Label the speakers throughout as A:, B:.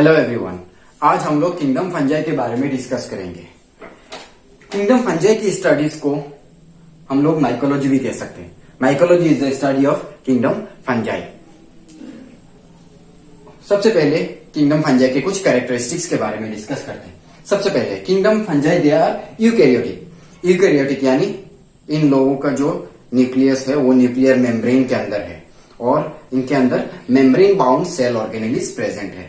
A: Hello everyone, आज हम लोग किंगडम फंजाई के बारे में डिस्कस करेंगे। किंगडम फंजाई की स्टडीज को हम लोग माइकोलॉजी भी कह सकते हैं। Mycology is the study of kingdom fungi. सबसे पहले किंगडम फंजाई के कुछ कैरेक्टरिस्टिक्स के बारे में डिस्कस करते हैं। सबसे पहले kingdom fungi they are eukaryotic. Eukaryotic यानी इन लोगों का जो न्यूक्लियस है वो न्यूक्लियर मेम्ब्रेन के अंदर है और इनके अंदर membrane bound cell organelles present है,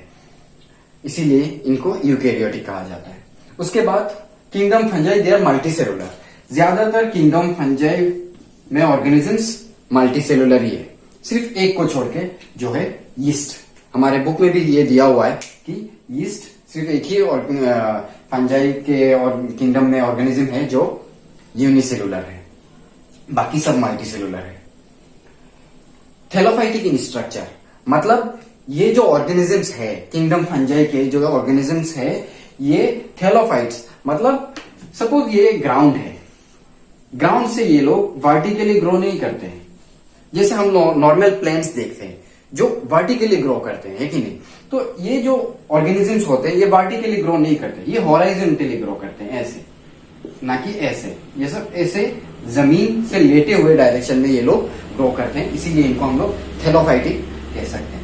A: इसीलिए इनको यूकैरियोटिक कहा जाता है। उसके बाद kingdom fungi they are multicellular. ज्यादातर किंगडम फंजाई में ऑर्गेनिजम्स मल्टीसेलुलर ही है, सिर्फ एक को छोड़ के जो है यीस्ट। हमारे बुक में भी ये दिया हुआ है कि यीस्ट सिर्फ एक ही फंजाई के और किंगडम में ऑर्गेनिज्म है जो यूनिसेलुलर है, बाकी सब मल्टीसेलुलर है। थैलोफाइटिक इन स्ट्रक्चर, मतलब ये जो ऑर्गेनिजम्स है किंगडम फंजाई के जो ऑर्गेनिजम्स है ये थैलोफाइट्स, मतलब सपोज ये ग्राउंड है, ग्राउंड से ये लोग वर्टिकली ग्रो नहीं करते हैं जैसे हम नॉर्मल प्लांट्स देखते हैं जो वर्टिकली ग्रो करते हैं, है कि नहीं। तो ये जो ऑर्गेनिजम्स होते हैं ये वर्टिकली ग्रो नहीं करते, ये हॉराइजॉन्टली ग्रो करते हैं, ऐसे ना कि ऐसे। ये सब ऐसे जमीन से लेटे हुए डायरेक्शन में ये लोग ग्रो करते हैं, इसीलिए इनको हम लोग थैलोफाइटिक कह सकते हैं।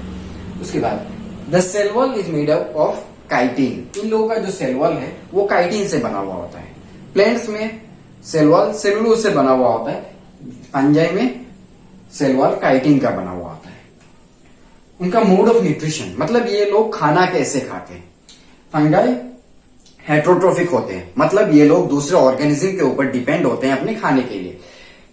A: उसके बाद the cell wall is made up of chitin. इन लोगों का जो सेल वॉल है वो काइटिन से बना हुआ होता है। प्लांट्स में सेल वॉल सेलुलोज से बना हुआ होता है, फंजाई में सेल वॉल काइटिन का बना हुआ होता है। उनका मोड ऑफ न्यूट्रिशन, मतलब ये लोग खाना कैसे खाते हैं। फंगाई हेट्रोट्रोफिक होते हैं, मतलब ये लोग दूसरे ऑर्गेनिज्म के ऊपर डिपेंड होते हैं अपने खाने के लिए।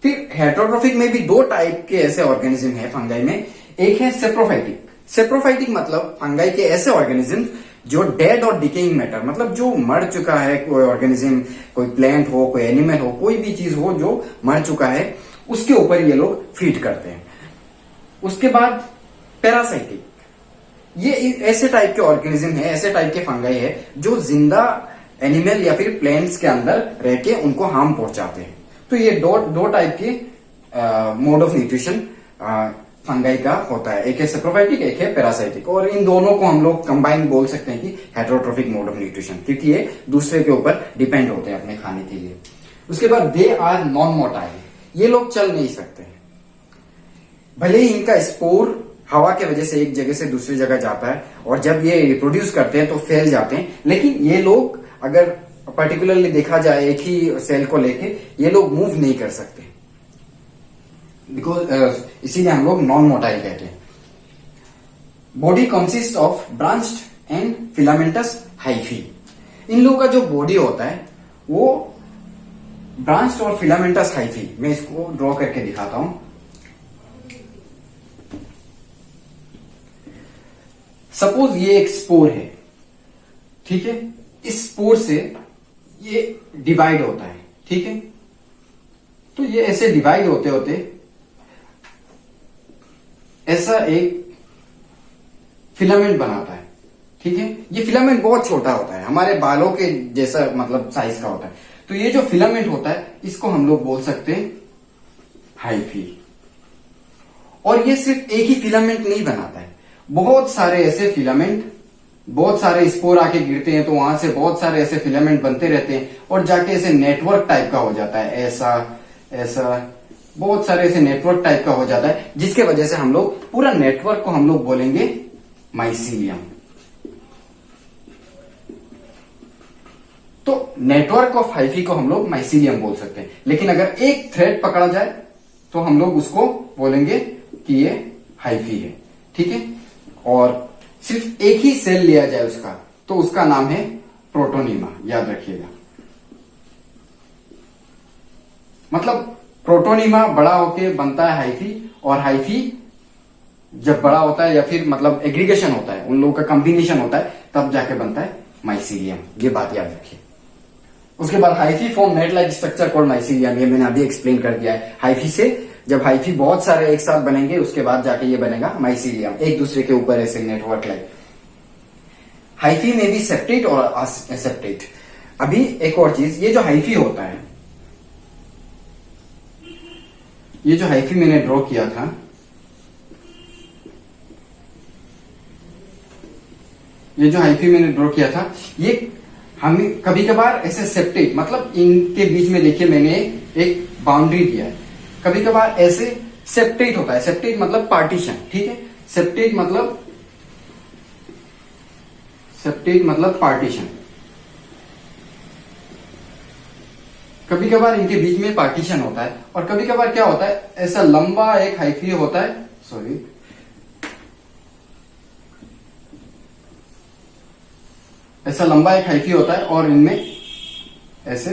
A: फिर हेट्रोट्रोफिक में भी दो टाइप के ऐसे ऑर्गेनिज्म है फंगाई में। एक है सेप्रोफाइटिक। सेप्रोफाइटिक मतलब फंगाई के ऐसे ऑर्गेनिज्म जो डेड और डिकेइंग मैटर, मतलब जो मर चुका है, कोई ऑर्गेनिज्म, कोई प्लांट हो, कोई एनिमल हो, कोई भी चीज हो जो मर चुका है, उसके ऊपर ये लोग फीड करते हैं। उसके बाद पैरासाइटिक, ये ऐसे टाइप के ऑर्गेनिज्म है, ऐसे टाइप के फंगाई है जो जिंदा एनिमल या फिर प्लांट्स के अंदर रह के उनको हार्म पहुंचाते हैं। तो ये दो टाइप के मोड ऑफ न्यूट्रिशन फंगाई का होता है, एक है सेप्रोफाइटिक, एक है पैरासाइटिक। और इन दोनों को हम लोग कंबाइन बोल सकते हैं कि हेट्रोट्रोफिक मोड ऑफ न्यूट्रिशन, क्योंकि ये दूसरे के ऊपर डिपेंड होते हैं अपने खाने के लिए। उसके बाद दे आर नॉन मोटाइल, ये लोग चल नहीं सकते। भले ही इनका स्पोर हवा के वजह से एक जगह से दूसरी जगह जाता है और जब ये रिप्रोड्यूस करते हैं तो फैल जाते हैं, लेकिन ये लोग अगर पर्टिकुलरली देखा जाए एक ही सेल को लेके ये लोग मूव नहीं कर सकते, बिकॉज इसीलिए हम लोग नॉन मोटाइल कहते हैं। Body consist of branched and filamentous hyphae. इन लोगों का जो बॉडी होता है वो ब्रांच्ड और फिलामेंटस हाइफी, मैं इसको ड्रॉ करके दिखाता हूं। सपोज ये एक स्पोर है, ठीक है, इस स्पोर से ये डिवाइड होता है, ठीक है। तो ये ऐसे डिवाइड होते होते ऐसा एक फिलामेंट बनाता है, ठीक है। ये फिलामेंट बहुत छोटा होता है, हमारे बालों के जैसा मतलब साइज का होता है। तो ये जो फिलामेंट होता है इसको हम लोग बोल सकते हैं हाइफी। और ये सिर्फ एक ही फिलामेंट नहीं बनाता है, बहुत सारे ऐसे फिलामेंट, बहुत सारे स्पोर आके गिरते हैं तो वहां से बहुत सारे ऐसे फिलामेंट बनते रहते हैं और जाके ऐसे नेटवर्क टाइप का हो जाता है, ऐसा ऐसा बहुत सारे ऐसे नेटवर्क टाइप का हो जाता है, जिसके वजह से हम लोग पूरा नेटवर्क को हम लोग बोलेंगे माइसीलियम। तो नेटवर्क ऑफ हाइफी को हम लोग माइसीलियम बोल सकते हैं। लेकिन अगर एक थ्रेड पकड़ा जाए तो हम लोग उसको बोलेंगे कि ये हाइफी है, ठीक है। और सिर्फ एक ही सेल लिया जाए उसका तो उसका नाम है प्रोटोनिमा, याद रखिएगा। मतलब प्रोटोनिमा बड़ा होके बनता है हाइफी, और हाइफी जब बड़ा होता है या फिर मतलब एग्रीगेशन होता है, उन लोगों का कॉम्बिनेशन होता है, तब जाके बनता है माइसीलियम। ये बात याद रखिए। उसके बाद hyphae form net like structure called mycelium, ये मैंने अभी एक्सप्लेन कर दिया है। हाइफी से जब हाइफी बहुत सारे एक साथ बनेंगे उसके बाद जाके ये बनेगा माइसीलियम, एक दूसरे के ऊपर ऐसे नेटवर्क लाइक। हाइफी में भी सेप्टेट और असेप्टेट। अभी एक और चीज, ये जो हाइफी होता है, ये जो हाइफी मैंने ड्रॉ किया था ये जो हाइफी मैंने ड्रॉ किया था, ये हमें कभी कभार ऐसे सेप्टेट, मतलब इनके बीच में देखिए मैंने एक बाउंड्री दिया है, कभी कभार ऐसे सेप्टेट होता है। सेप्टेट मतलब पार्टीशन, ठीक है। सेप्टेट मतलब पार्टीशन। कभी कभार इनके बीच में पार्टीशन होता है, और कभी कभार क्या होता है, ऐसा लंबा एक हाइफी होता है, सॉरी, ऐसा लंबा एक हाइफी होता है और इनमें ऐसे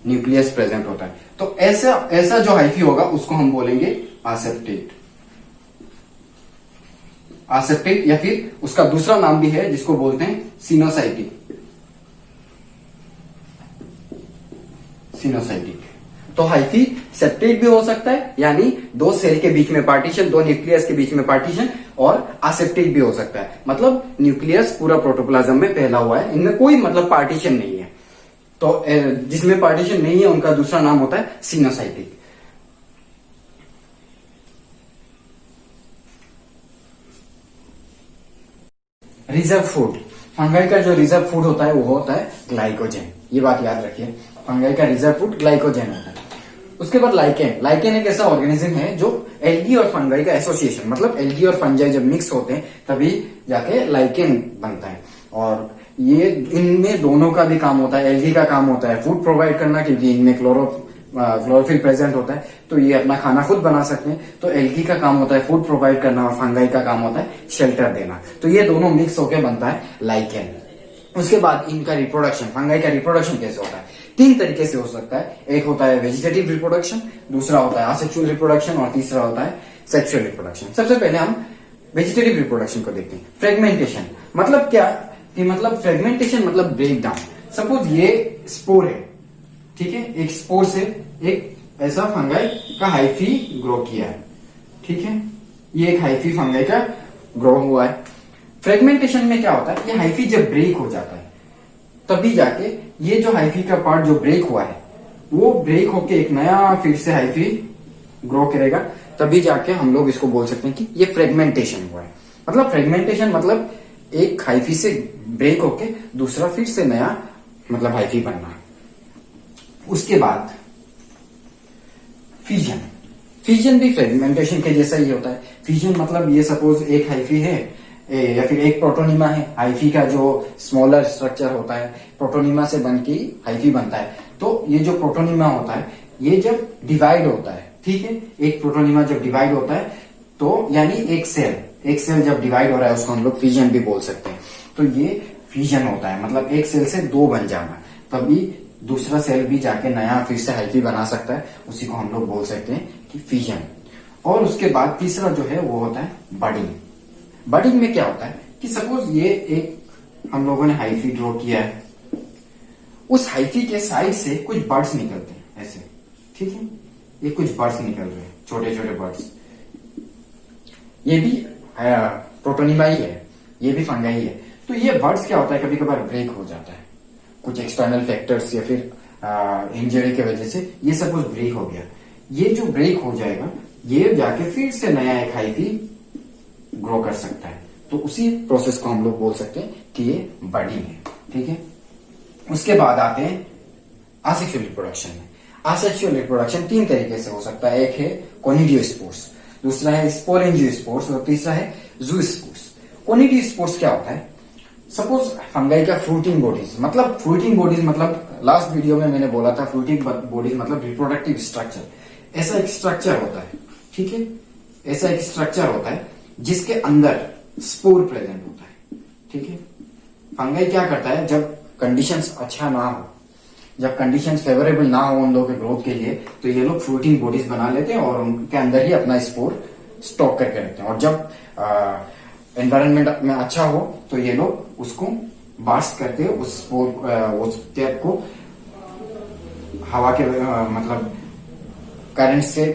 A: न्यूक्लियस प्रेजेंट होता है। तो ऐसा जो हाइफी होगा उसको हम बोलेंगे आसेप्टेट। आसेप्टेट, या फिर उसका दूसरा नाम भी है जिसको बोलते हैं सिनोसाइटिक। सिनोसाइटिक। तो हाइफी सेप्टेट भी हो सकता है, यानी दो सेल के बीच में पार्टीशन, दो न्यूक्लियस के बीच में पार्टीशन, और आसेप्टेट भी हो सकता है, मतलब न्यूक्लियस पूरा प्रोटोप्लाज्म में फैला हुआ है, इनमें कोई मतलब पार्टीशन नहीं है। तो जिसमें पार्टीशन नहीं है उनका दूसरा नाम होता है सिनोसाइटिक। रिजर्व फूड, फंगाई का जो रिजर्व फूड होता है वो होता है ग्लाइकोजन। ये बात याद रखिए, फंगाई का रिजर्व फूड ग्लाइकोजन होता है। उसके बाद लाइकेन। लाइकेन एक ऐसा ऑर्गेनिज्म है जो एल्गी और फंगाई का एसोसिएशन, मतलब एल्गी और फंजाई जब मिक्स होते हैं तभी जाके लाइकेन बनता है। और ये इनमें दोनों का भी काम होता है। एल्गी का काम होता है फूड प्रोवाइड करना, क्योंकि इनमें क्लोरोफिल प्रेजेंट होता है, तो ये अपना खाना खुद बना सकते हैं। तो एल्गी का काम होता है फूड प्रोवाइड करना, और फंगाई का काम होता है शेल्टर देना। तो ये दोनों मिक्स होकर बनता है लाइकेन। उसके बाद इनका रिप्रोडक्शन, फंगाई का रिप्रोडक्शन कैसे होता है? 3 तरीके से हो सकता है। एक होता है वेजिटेटिव रिप्रोडक्शन, दूसरा होता है असेक्सुअल रिप्रोडक्शन, और तीसरा होता है सेक्सुअल रिप्रोडक्शन। सबसे पहले हम वेजिटेटिव रिप्रोडक्शन को देखते हैं। फ्रेगमेंटेशन मतलब क्या कि मतलब फ्रेगमेंटेशन मतलब ब्रेक डाउन। सपोज ये स्पोर है, ठीक है, एक स्पोर से एक ऐसा फंगाई का हाइफी ग्रो किया है, ठीक है, ये एक हाइफी फंगाई का ग्रो हुआ है। फ्रेगमेंटेशन में क्या होता है, ये हाइफी जब ब्रेक हो जाता है तभी जाके ये जो हाइफी का पार्ट जो ब्रेक हुआ है वो ब्रेक होके एक नया फिर से हाइफी ग्रो करेगा, तभी जाके हम लोग इसको बोल सकते हैं कि ये फ्रेगमेंटेशन हुआ है। मतलब फ्रेगमेंटेशन मतलब एक हाइफी से ब्रेक होके दूसरा फिर से नया मतलब हाइफी बनना। उसके बाद फिजन। फिजन भी फ्रेगमेंटेशन के जैसा ही होता है। फिजन मतलब ये सपोज एक हाइफी है या फिर एक प्रोटोनिमा है, हाइफी का जो स्मॉलर स्ट्रक्चर होता है प्रोटोनिमा से बन के हाइफी बनता है। तो ये जो प्रोटोनिमा होता है ये जब डिवाइड होता है, ठीक है, एक प्रोटोनिमा जब डिवाइड होता है तो यानी एक सेल जब डिवाइड हो रहा है उसको हम लोग फिजन भी बोल सकते हैं। तो ये फिजन होता है, मतलब एक सेल से 2 बन जाना, तभी दूसरा सेल भी जाके नया फिर से हाइफी बना सकता है, उसी को हम लोग बोल सकते हैं कि फिजन। और उसके बाद तीसरा जो है वो होता है बडिंग। बडिंग में क्या होता है कि सपोज ये एक हम लोगों ने हाइफी ड्रॉ किया है, उस हाइफी के साइड से कुछ बर्ड्स निकलते हैं ऐसे, ठीक है, ये कुछ बर्ड्स निकल रहे हैं, छोटे छोटे बर्ड्स। ये भी प्रोटोनिमा ही है, ये भी फंगाई है। तो ये बर्ड्स क्या होता है, कभी कभार ब्रेक हो जाता है कुछ एक्सटर्नल फैक्टर्स या फिर इंजरी की वजह से, ये सपोज ब्रेक हो गया। ये जो ब्रेक हो जाएगा ये जाके फिर से नया एक हाइफी ग्रो कर सकता है। तो उसी प्रोसेस को हम लोग बोल सकते हैं कि ये बडिंग है, ठीक है। उसके बाद आते हैं आसेक्सुअल रिप्रोडक्शन में। आसेक्सुअल रिप्रोडक्शन 3 तरीके से हो सकता है। एक है कोनिडियोस्पोर्स, दूसरा है स्पोरेंजियोस्पोर्स, और तीसरा है जूस्पोर्स। कोनिडियोस्पोर्स क्या होता है, सपोज फंगाई का फ्रूटिंग बॉडीज, मतलब फ्रूटिंग बॉडीज मतलब लास्ट वीडियो में मैंने बोला था फ्रूटिंग बॉडीज मतलब रिप्रोडक्टिव स्ट्रक्चर। ऐसा एक स्ट्रक्चर होता है, ठीक है, ऐसा एक स्ट्रक्चर होता है जिसके अंदर स्पोर प्रेजेंट होता है, ठीक है। फंगाई क्या करता है, जब कंडीशंस अच्छा ना हो, जब कंडीशंस फेवरेबल ना हो उन लोगों के ग्रोथ के लिए, तो ये लोग फ्रूटिंग बॉडीज बना लेते हैं और उनके अंदर ही अपना स्पोर स्टॉक करके रखते हैं। और जब एनवायरनमेंट में अच्छा हो तो ये लोग उसको बास्ट करके उस स्पोर उस टैप को हवा के मतलब करंट से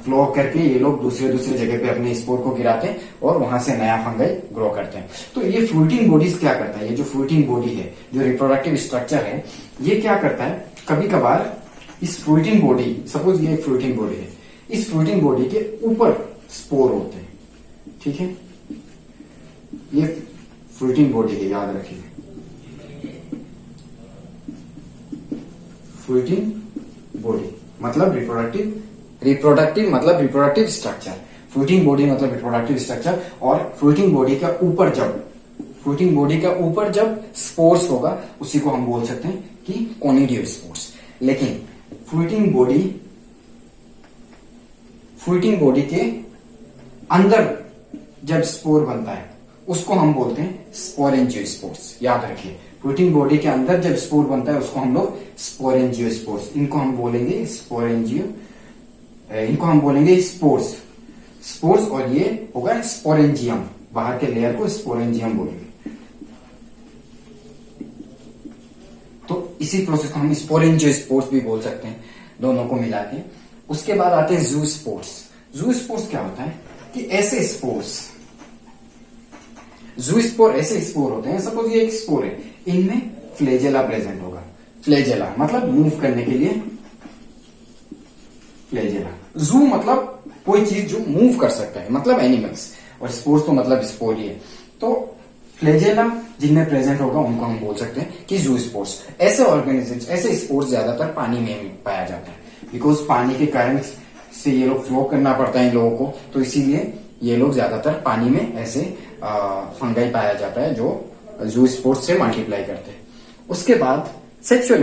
A: फ्लो करके ये लोग दूसरे जगह पे अपने स्पोर को गिराते हैं और वहां से नया फंगाई ग्रो करते हैं। तो ये फ्रूटिंग बॉडीज क्या करता है, ये जो फ्रूटिंग बॉडी है, जो रिप्रोडक्टिव स्ट्रक्चर है, ये क्या करता है, कभी कभार इस फ्रूटिंग बॉडी, सपोज ये एक फ्रूटिंग बॉडी है, इस फ्रूटिंग बॉडी के ऊपर स्पोर होते हैं, ठीक है, ये फ्रूटिंग बॉडी के, याद रखिए, फ्रूटिंग बॉडी मतलब रिप्रोडक्टिव मतलब रिप्रोडक्टिव स्ट्रक्चर, फ्रूटिंग बॉडी मतलब रिप्रोडक्टिव स्ट्रक्चर। और फ्रूटिंग बॉडी का ऊपर जब स्पोर्स होगा उसी को हम बोल सकते हैं कि कोनिडियो स्पोर्स। लेकिन फ्रूटिंग बॉडी के अंदर जब स्पोर बनता है उसको हम बोलते हैं स्पोरेंजियोस्पोर्स। याद रखिए, फ्रूटिंग बॉडी के अंदर जब स्पोर बनता है उसको हम लोग स्पोरेंजियोस्पोर्स, इनको हम बोलेंगे स्पोर्स। और ये होगा स्पोरेंजियम, बाहर के लेयर को स्पोरेंजियम बोलेंगे। तो इसी प्रोसेस को हम स्पोरेंजियोस्पोर्स भी बोल सकते हैं, दोनों को मिला के। उसके बाद आते हैं ज़ूस्पोर्स। ज़ूस्पोर्स क्या होता है कि ऐसे स्पोर होते हैं, सपोज ये एक स्पोर है, इनमें फ्लेजेला प्रेजेंट होगा। फ्लेजेला मतलब मूव करने के लिए, फ्लेजेला। जू मतलब कोई चीज जो मूव कर सकता है, मतलब एनिमल्स, और स्पोर्स तो मतलब स्पोर ही है। तो फ्लेजेला जिनमें प्रेजेंट होगा उनको हम बोल सकते हैं कि जू स्पोर्स। ऐसे ऑर्गेनिजम्स, ऐसे स्पोर्स ज्यादातर पानी में पाया जाता है, बिकॉज पानी के कारण से ये लोग फ्लो करना पड़ता है इन लोगों को, तो इसीलिए ये लोग ज्यादातर पानी में ऐसे फंगाई पाया जाता है जो जू स्पोर्स से मल्टीप्लाई करते हैं। उसके बाद सेक्सुअल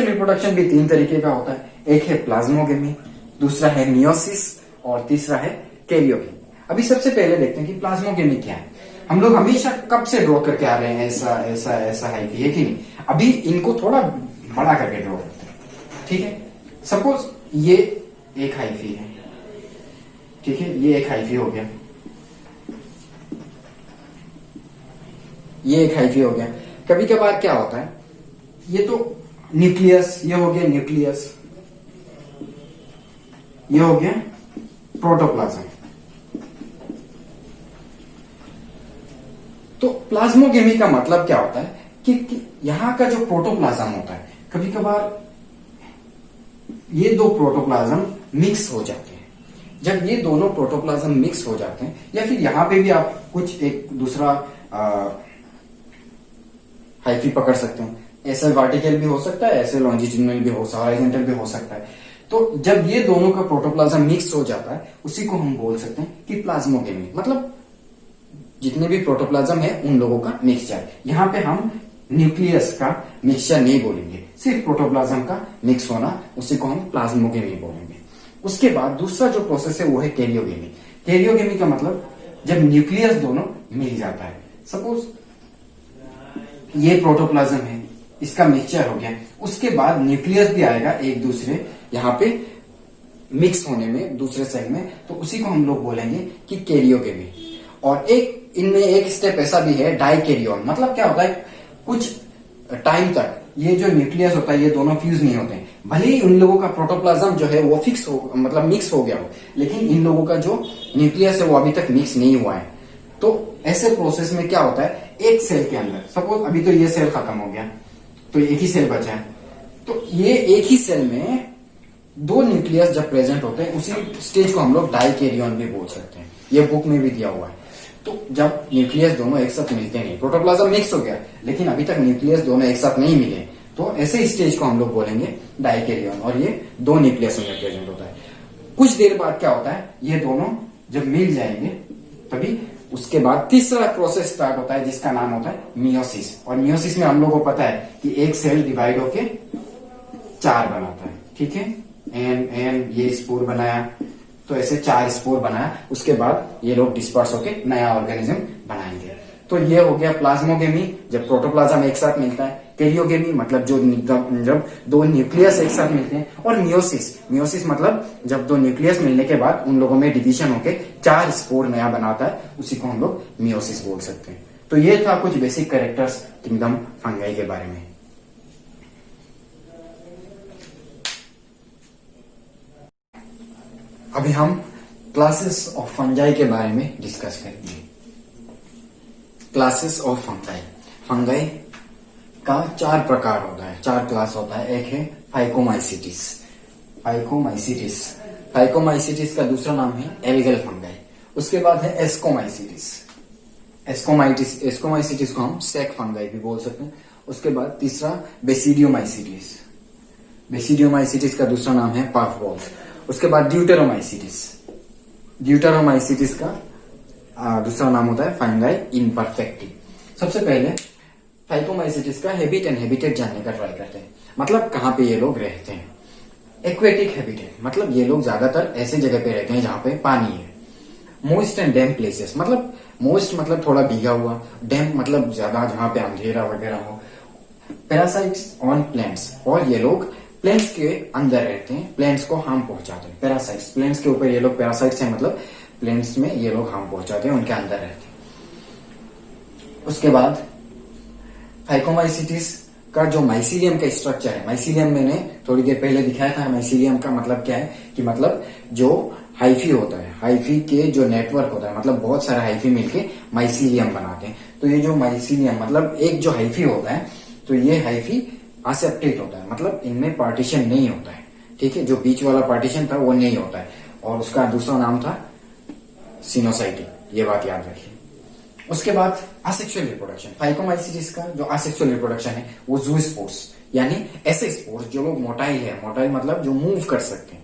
A: रिप्रोडक्शन भी 3 तरीके का होता है। एक है प्लाज्मोगेमी, दूसरा है मियोसिस और तीसरा है कैरियोगेमी। अभी सबसे पहले देखते हैं कि प्लाज्मोगेमी क्या है। हम लोग हमेशा कब से ड्रॉ करके आ रहे हैं ऐसा ऐसा ऐसा है कि नहीं, अभी इनको थोड़ा बड़ा करके ड्रॉ करते हैं, ठीक है। सपोज ये एक हाइफी है, ठीक है, ये एक हाइफी हो गया, ये एक हाइफी हो गया। कभी कभार क्या होता है, ये तो न्यूक्लियस, ये हो गया न्यूक्लियस, ये हो गया प्रोटोप्लाज्म। तो प्लाज्मोगेमी का मतलब क्या होता है कि यहां का जो प्रोटोप्लाज्म होता है, कभी कभार ये दो प्रोटोप्लाज्म मिक्स हो जाते हैं। जब ये दोनों प्रोटोप्लाज्म मिक्स हो जाते हैं, या फिर यहां पे भी आप कुछ एक दूसरा हाइफी पकड़ सकते हैं, ऐसे वर्टिकल भी हो सकता है, ऐसे लॉन्जिट्यूडिनल भी हो सकता है, हॉरिजॉन्टल भी हो सकता है। तो जब ये दोनों का प्रोटोप्लाज्म मिक्स हो जाता है उसी को हम बोल सकते हैं कि प्लाज्मोगेमी, मतलब जितने भी प्रोटोप्लाज्म है उन लोगों का मिक्सचर। यहां पे हम न्यूक्लियस का मिक्सचर नहीं बोलेंगे, सिर्फ प्रोटोप्लाज्म का मिक्स होना, उसी को हम प्लाज्मोगेमी बोलेंगे। उसके बाद दूसरा जो प्रोसेस है वो है कैरियोगेमी। कैरियोगेमी का मतलब जब न्यूक्लियस दोनों मिल जाता है। सपोज ये प्रोटोप्लाज्म है, इसका मिक्सचर हो गया, उसके बाद न्यूक्लियस भी आएगा एक दूसरे यहाँ पे मिक्स होने में दूसरे सेल में, तो उसी को हम लोग बोलेंगे कि कैरियोगेमी। और एक इनमें एक स्टेप ऐसा भी है डाइकैरियोन, मतलब क्या होता है, कुछ टाइम तक ये जो न्यूक्लियस होता है ये दोनों फ्यूज नहीं होते हैं, भले ही उन लोगों का प्रोटोप्लाज्म जो है वो फिक्स हो, मतलब मिक्स हो गया हो, लेकिन इन लोगों का जो न्यूक्लियस है वो अभी तक मिक्स नहीं हुआ है। तो ऐसे प्रोसेस में क्या होता है, एक सेल के अंदर, सपोज अभी तो ये सेल खत्म हो गया तो एक ही सेल बचा है, तो ये एक ही सेल में दो न्यूक्लियस जब प्रेजेंट होते हैं उसी स्टेज को हम लोग डाइकैरियोन भी बोल सकते हैं, ये बुक में भी दिया हुआ है। तो जब न्यूक्लियस दोनों एक साथ मिलते नहीं, प्रोटोप्लाज्म मिक्स हो गया लेकिन अभी तक न्यूक्लियस दोनों एक साथ नहीं मिले, तो ऐसे स्टेज को हम लोग बोलेंगे डाइकैरियोन, और ये दो न्यूक्लियस में प्रेजेंट होता है। कुछ देर बाद क्या होता है, ये दोनों जब मिल जाएंगे तभी उसके बाद तीसरा प्रोसेस स्टार्ट होता है जिसका नाम होता है मियोसिस। और मियोसिस में हम लोग को पता है कि एक सेल डिवाइड होके 4 बनाता है, ठीक है, एन ये स्पोर बनाया, तो ऐसे 4 स्पोर बनाया, उसके बाद ये लोग डिस्पर्स होके नया ऑर्गेनिज्म बनाएंगे। तो ये हो गया प्लाज्मोगेमी, जब प्रोटोप्लाज्म एक साथ मिलता है। कैरियोगेमी मतलब जब दो न्यूक्लियस एक साथ मिलते हैं। और मियोसिस मतलब जब दो न्यूक्लियस मिलने के बाद उन लोगों में डिवीजन होके 4 स्पोर नया बनाता है, उसी को हम लोग मियोसिस बोल सकते हैं। तो ये था कुछ बेसिक कैरेक्टर्स किंगडम फंगाई के बारे में। अभी हम क्लासेस ऑफ फंजाई के बारे में डिस्कस करेंगे। क्लासेस ऑफ फंगाई, फंगाई का 4 प्रकार होता है, 4 क्लास होता है। एक है फाइकोमाइसिटिस, फाइकोमाइसिटिस का दूसरा नाम है एल्गल फंगाई। उसके बाद है एस्कोमाइसिटिस, एस्कोमाइसिटिस को हम सैक फंगाई भी बोल सकते हैं। उसके बाद तीसरा बेसिडियोमाइसिटिस, बेसिडियोमाइसिटिस का दूसरा नाम है पफ बॉल्स। उसके बाद ड्यूटेरोमाइसिटिस, ड्यूटेरोमाइसिटिस का दूसरा नाम होता है फंगाई इम्परफेक्टी। सबसे पहले फाइकोमाइसिटिस का हैबिट एंड हैबिटेट जानने का ट्राई करते हैं, मतलब कहाँ पे ये लोग रहते हैं। एक्वेटिक हैबिटेट मतलब ये लोग ज्यादातर ऐसे जगह पे रहते हैं जहां पे पानी है। मोइस्ट एंड डैम्प प्लेसेस मतलब मोइस्ट मतलब थोड़ा भीगा हुआ, डैम्प मतलब ज्यादा जहां पे अंधेरा वगैरह हो। पैरासाइट्स ऑन प्लांट्स, और ये लोग प्लांट्स के अंदर रहते हैं, प्लांट्स को हार्म पहुंचाते हैं। पैरासाइट्स प्लांट्स के ऊपर ये लोग पैरासाइट्स हैं, मतलब प्लांट्स में ये लोग हार्म पहुंचाते हैं, उनके अंदर रहते हैं। उसके बाद फाइकोमाइसिटिस का जो माइसीलियम का स्ट्रक्चर है, माइसीलियम मैंने थोड़ी देर पहले दिखाया था। माइसीलियम का मतलब क्या है कि मतलब जो हाइफी होता है, हाइफी के जो नेटवर्क होता है, मतलब बहुत सारे हाइफी मिलके माइसीलियम बनाते हैं। तो ये जो माइसीलियम मतलब एक जो हाइफी होता है, तो ये हाइफी असेप्टेट होता है, मतलब इनमें पार्टीशन नहीं होता है। ठीक है, जो बीच वाला पार्टीशन था वो नहीं होता है, और उसका दूसरा नाम था सिनोसाइटी, ये बात याद रखिए। उसके बाद असेक्सुअल रिप्रोडक्शन, फाइकोमाइसिटिस का जो असेक्सुअल रिप्रोडक्शन है वो जूस्पोर्स, यानी ऐसे स्पोर्स जो लोग मोटाइल है, मोटाइल मतलब जो मूव कर सकते हैं,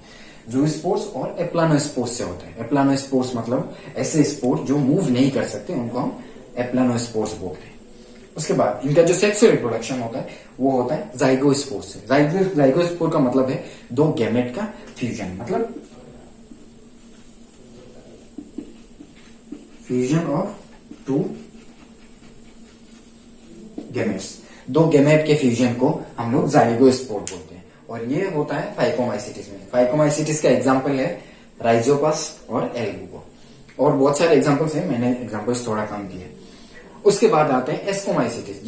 A: जूस्पोर्स और एप्लानोस्पोर्स से होता है। एप्लानोस्पोर्स मतलब ऐसे स्पोर्स जो मूव नहीं कर सकते, उनको हम एप्लानोस्पोर्स बोलते हैं। उसके बाद इनका जो सेक्सुअल रिप्रोडक्शन होता है वो होता है जाइगोस्पोर से। जाइगोस्पोर का मतलब है दो गैमेट का फ्यूजन, मतलब फ्यूजन ऑफ टू गैमेट्स, दो गैमेट के फ्यूजन को हम लोग जाइगोस्पोर बोलते हैं, और ये होता है फाइकोमाइसिटिस में। फाइकोमाइसिटिस का एग्जांपल है राइजोपस और एल्बुको, और बहुत सारे एग्जांपल्स हैं, मैंने एग्जांपल्स थोड़ा कम दिए। उसके बाद आते हैं एस्कोमाइसिटिस,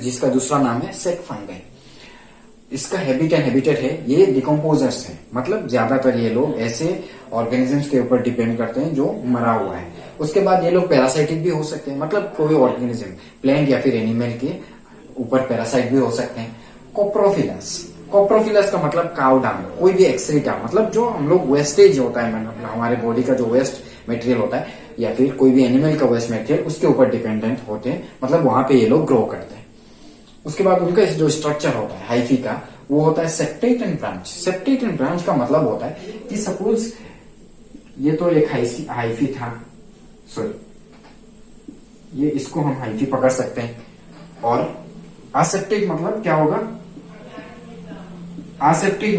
A: जिसका दूसरा नाम है सैक फंगाई। इसका हैबिट एंड हैबिटेट है, ये डिकम्पोजर्स है, मतलब ज्यादातर ये लोग ऐसे ऑर्गेनिजम्स के ऊपर डिपेंड करते हैं जो मरा हुआ है। उसके बाद ये लोग पैरासाइटिक भी हो सकते हैं, मतलब कोई ऑर्गेनिज्म प्लांट या फिर एनिमल के ऊपर पैरासाइट भी हो सकते हैं। कोप्रोफिलस, कोप्रोफिलस का मतलब काउ डंग, कोई भी एक्सक्रीटा, मतलब जो हम लोग वेस्टेज होता है, मतलब हमारे बॉडी का जो वेस्ट मटेरियल होता है या फिर कोई भी एनिमल का वेस्ट मटेरियल, उसके ऊपर डिपेंडेंट होते हैं, मतलब वहां पे ये लोग ग्रो करते हैं। उसके बाद उनका जो स्ट्रक्चर होता है हाइफी का, वो होता है septate and branch. Septate and branch का मतलब होता है कि सपोज ये तो एक हाइफी था, सॉरी ये इसको हम हाइफी पकड़ सकते हैं, और असेप्टेट मतलब क्या होगा, असेप्टेट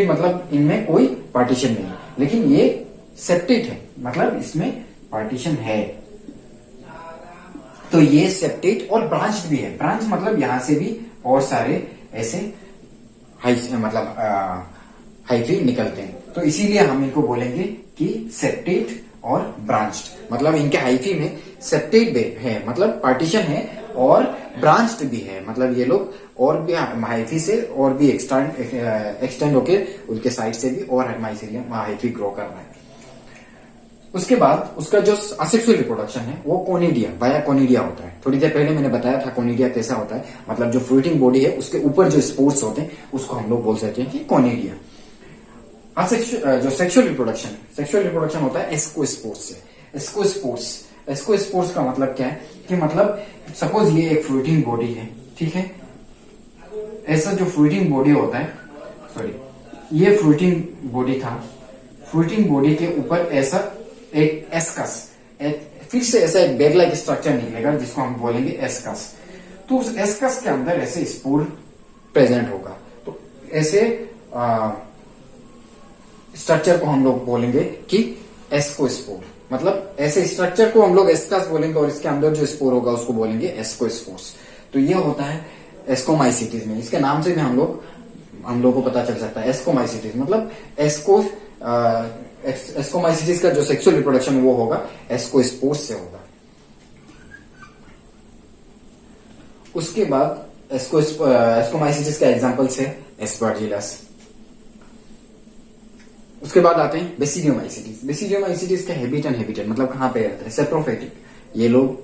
A: मतलब इनमें कोई पार्टीशन नहीं है, लेकिन ये सेप्टेट है, मतलब इसमें पार्टीशन है। तो ये सेप्टेट और ब्रांच भी है। ब्रांच मतलब यहां से भी और सारे ऐसे हाइफी निकलते हैं, तो इसीलिए हम इनको बोलेंगे कि सेप्टेट और ब्रांच्ड, मतलब इनके हाइफी में सेप्टेट भी है, मतलब पार्टीशन है, और ब्रांच्ड भी है, मतलब ये लोग और भी हाइफी से और भी एक्सटेंड होके उनके साइड से भी और माइसीलियम हाइफी ग्रो कर रहा है। उसके बाद उसका जो असेक्सुअल रिप्रोडक्शन है वो कोनिडिया, वाया कोनिडिया होता है। थोड़ी देर पहले मैंने बताया था कोनिडिया कैसा होता है, मतलब जो फ्रूटिंग बॉडी है उसके ऊपर जो स्पोर्स होते हैं उसको हम लोग बोल सकते हैं कि कोनिडिया। जो सेक्सुअल रिप्रोडक्शन होता है एस्कोस्पोर्स से। एस्कोस्पोर्स का मतलब क्या है कि मतलब सपोज ये एक फ्रूटिंग बॉडी है, ठीक है, ऐसा जो फ्रूटिंग बॉडी होता है, सॉरी ये फ्रूटिंग बॉडी था, फ्रूटिंग बॉडी के ऊपर ऐसा एक एस्कस, फिर से ऐसा एक बैग लाइक स्ट्रक्चर निकलेगा जिसको हम बोलेंगे एस्कस। तो उस एस्कस के अंदर ऐसे स्पोर प्रेजेंट होगा, तो ऐसे स्ट्रक्चर को हम लोग बोलेंगे कि एस्कोस्पोर, मतलब ऐसे स्ट्रक्चर को हम लोग एस्कस बोलेंगे, और इसके अंदर जो स्पोर होगा उसको बोलेंगे एस्कोस्पोर्स। तो ये होता है एस्कोमाइसिटिस में। इसके नाम से भी हम लोग को पता चल सकता है एस्कोमाइसिटिस, मतलब एस्कोमाइसिटिस का जो सेक्सुअल रिप्रोडक्शन वो होगा एस्कोस्पोर्स से होगा। उसके बाद एस्कोमाइसिटिस का एग्जांपल्स है एस्परजिलस। उसके बाद आते हैं बेसिडियोमाइसिटिस। बेसिडियोमाइसिटिस का हैबिट एंड हैबिटेट मतलब कहां पे रहता है, सेप्रोफाइटिक, ये लोग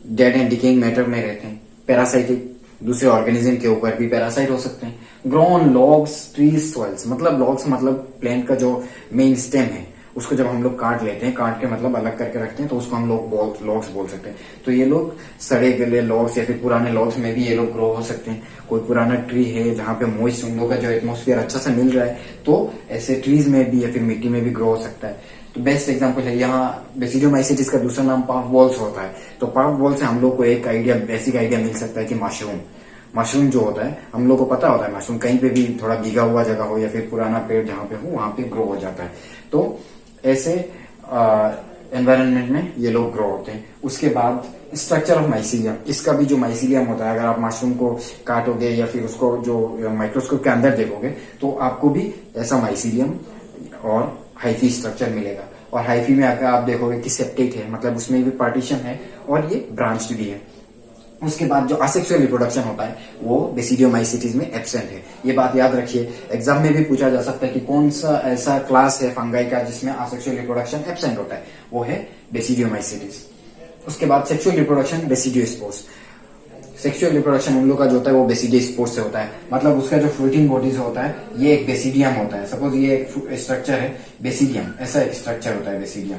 A: डेड एंड डिकेइंग मैटर में रहते हैं। पैरासाइटिक, दूसरे ऑर्गेनिज्म के ऊपर भी पैरासाइट हो सकते हैं। ग्रोन लॉग्स, ट्रीज, सॉइल्स, मतलब लॉग्स मतलब प्लांट का जो मेन स्टेम है उसको जब हम लोग काट लेते हैं, काट के मतलब अलग करके रखते हैं, तो उसको हम लोग लॉग्स बोल सकते हैं। तो ये लोग सड़े गले लॉग्स या फिर पुराने लॉग्स में भी ये लोग ग्रो हो सकते हैं। कोई पुराना ट्री है जहाँ पे मॉइस्ट उन लोग का जो एटमोस्फियर अच्छा से मिल रहा है, तो ऐसे ट्रीज में भी या फिर मिट्टी में भी ग्रो हो सकता है। तो बेस्ट एग्जांपल है यहाँ बेसिडियोमाइसीटीज का दूसरा नाम पफ बॉल्स होता है। तो पफ बॉल से हम लोग को एक आइडिया, बेसिक आइडिया मिल सकता है कि मशरूम जो होता है, हम लोग को पता होता है मशरूम कहीं पे भी थोड़ा भीगा हुआ जगह हो या फिर पुराना पेड़ जहाँ पे हो वहां पे ग्रो हो जाता है। तो ऐसे एनवायरनमेंट में ये लोग ग्रो होते हैं। उसके बाद स्ट्रक्चर ऑफ माइसीलियम, इसका भी जो माइसीलियम होता है, अगर आप मशरूम को काटोगे या फिर उसको जो माइक्रोस्कोप के अंदर देखोगे तो आपको भी ऐसा माइसीलियम और हाइफी स्ट्रक्चर मिलेगा। और हाइफी में अगर आप देखोगे कि सेप्टेट है, मतलब उसमें भी पार्टीशन है और ये ब्रांच्ड भी है। उसके बाद जो असेक्सुअल रिप्रोडक्शन होता है वो बेसिडियोमाइसीटीज में एब्सेंट है। ये बात याद रखिए, एग्जाम में भी पूछा जा सकता है कि कौन सा ऐसा क्लास है फंगाई का जिसमें असेक्सुअल रिप्रोडक्शन एब्सेंट होता है, वो है बेसिडियोमाइसीटीज। उसके बाद sexual reproduction basidiospores. Sexual reproduction उन लोग का जो होता है वो बेसिडियोस्पोर्स से होता है, मतलब उसका जो फ्रूटिंग बॉडी से होता है ये एक बेसिडियम होता है। सपोज ये एक स्ट्रक्चर है बेसिडियम, ऐसा एक स्ट्रक्चर होता है बेसिडियम,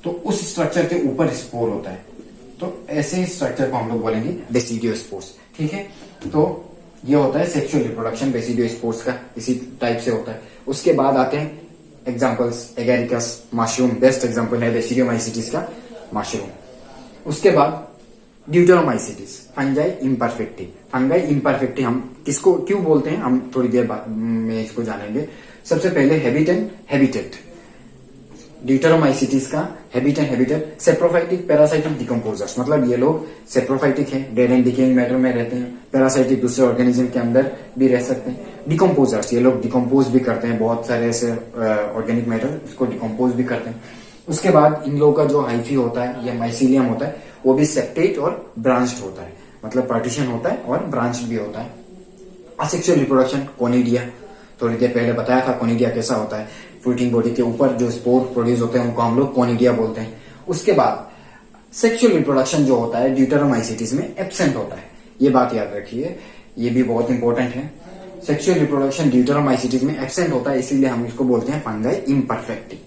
A: तो उस स्ट्रक्चर के ऊपर स्पोर होता है, तो ऐसे स्ट्रक्चर को हम लोग बोलेंगे बेसिडियोस्पोर्स। ठीक है, तो ये होता है सेक्सुअल रिप्रोडक्शन बेसिडियोस्पोर्स का, इसी टाइप से होता है। उसके बाद आते हैं examples, agaricus, mushroom, best example है बेसिडियोमाइसीटीज का मशरूम। उसके बाद ड्यूटेरोमाइसीटीज, फंजाई इम्परफेक्टी। फंगाई इम्परफेक्टी हम किसको क्यों बोलते हैं, हम थोड़ी देर बाद में इसको जानेंगे। सबसे पहले हैबिट एंड हैबिटेट। ड्यूटेरोमाइसीटीज का habit and habitat, saprophytic parasitic decomposers, मतलब ये लोग सेप्रोफाइटिक है, डेड एंड डिकेइंग मैटर में रहते हैं, पैरासाइटिक दूसरे ऑर्गेनिज्म के अंदर भी रह सकते हैं। डिकम्पोजर्स, ये लोग डिकम्पोज भी करते हैं, बहुत सारे ऐसे ऑर्गेनिक मैटर इसको डिकम्पोज भी करते हैं। उसके बाद इन लोगों का जो हाइफी होता है या माइसीलियम होता है वो भी सेप्टेट और ब्रांच्ड होता है, मतलब पार्टीशन होता है और ब्रांच्ड भी होता है। असेक्सुअल रिप्रोडक्शन कोनिडिया, थोड़ी देर पहले बताया था कोनिडिया कैसा होता है, फ्रूटिंग बॉडी के ऊपर जो स्पोर प्रोड्यूस होते हैं उनको हम लोग कोनिडिया बोलते हैं। उसके बाद सेक्सुअल रिप्रोडक्शन जो होता है ड्यूटेरोमाइसीटीज में एब्सेंट होता है, ये बात याद रखिए, ये भी बहुत इंपॉर्टेंट है। सेक्सुअल रिप्रोडक्शन ड्यूटेरोमाइसीटीज में एब्सेंट होता है, इसीलिए हम इसको बोलते हैं फंगाई इम्परफेक्टी।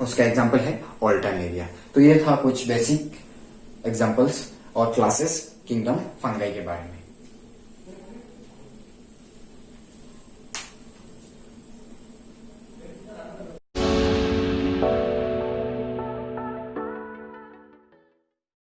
A: उसका एग्जाम्पल है ऑल्टरनेरिया। तो ये था कुछ बेसिक एग्जाम्पल्स और क्लासेस किंगडम फंगाई के बारे में।